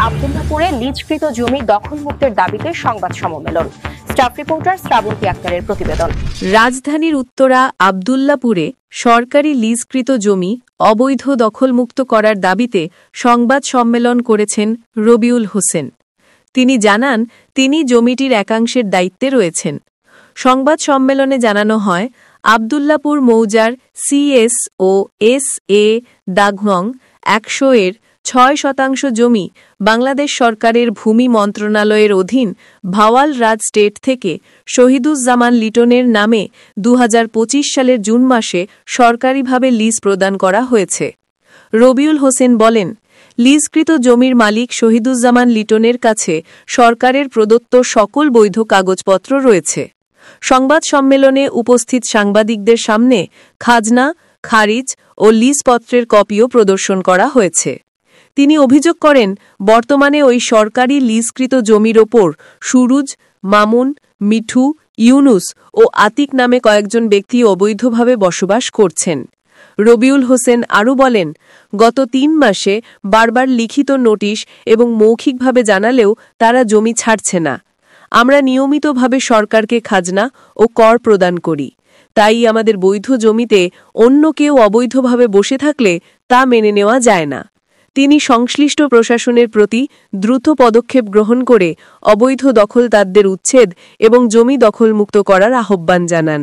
আব্দুল্লাহপুরে লিজকৃত জমি দখলমুক্তের দাবিতে সংবাদ সম্মেলন। স্টাফ রিপোর্টার শ্রাবন্তী আক্তারের প্রতিবেদন। রাজধানীর উত্তরা আব্দুল্লাহপুরে সরকারি লিজকৃত জমি অবৈধ দখলমুক্ত করার দাবিতে সংবাদ সম্মেলন করেছেন রবিউল হোসেন। তিনি জানান, তিনি জমিটির একাংশের দায়িত্বে রয়েছেন। সংবাদ সম্মেলনে জানানো হয়, আব্দুল্লাহপুর মৌজার সিএস ও এস এ দাঘং ১০০-এর ৬% জমি বাংলাদেশ সরকারের ভূমি মন্ত্রণালয়ের অধীন ভাওয়াল রাজ স্টেট থেকে শহীদুজ্জামান লিটনের নামে ২০২৫ সালের জুন মাসে সরকারিভাবে লিজ প্রদান করা হয়েছে। রবিউল হোসেন বলেন, লিজকৃত জমির মালিক শহীদুজ্জামান লিটনের কাছে সরকারের প্রদত্ত সকল বৈধ কাগজপত্র রয়েছে। সংবাদ সম্মেলনে উপস্থিত সাংবাদিকদের সামনে খাজনা, খারিজ ও লিজপত্রের কপিও প্রদর্শন করা হয়েছে। তিনি অভিযোগ করেন, বর্তমানে ওই সরকারি লিজকৃত জমির ওপর সুরুজ, মামুন, মিঠু, ইউনুস ও আতিক নামে কয়েকজন ব্যক্তি অবৈধভাবে বসবাস করছেন। রবিউল হোসেন আরও বলেন, গত ৩ মাসে বারবার লিখিত নোটিশ এবং মৌখিকভাবে জানালেও তারা জমি ছাড়ছে না। আমরা নিয়মিতভাবে সরকারকে খাজনা ও কর প্রদান করি, তাই আমাদের বৈধ জমিতে অন্য কেউ অবৈধভাবে বসে থাকলে তা মেনে নেওয়া যায় না। তিনি সংশ্লিষ্ট প্রশাসনের প্রতি দ্রুত পদক্ষেপ গ্রহণ করে অবৈধ দখলদারদের উচ্ছেদ এবং জমি দখলমুক্ত করার আহ্বান জানান।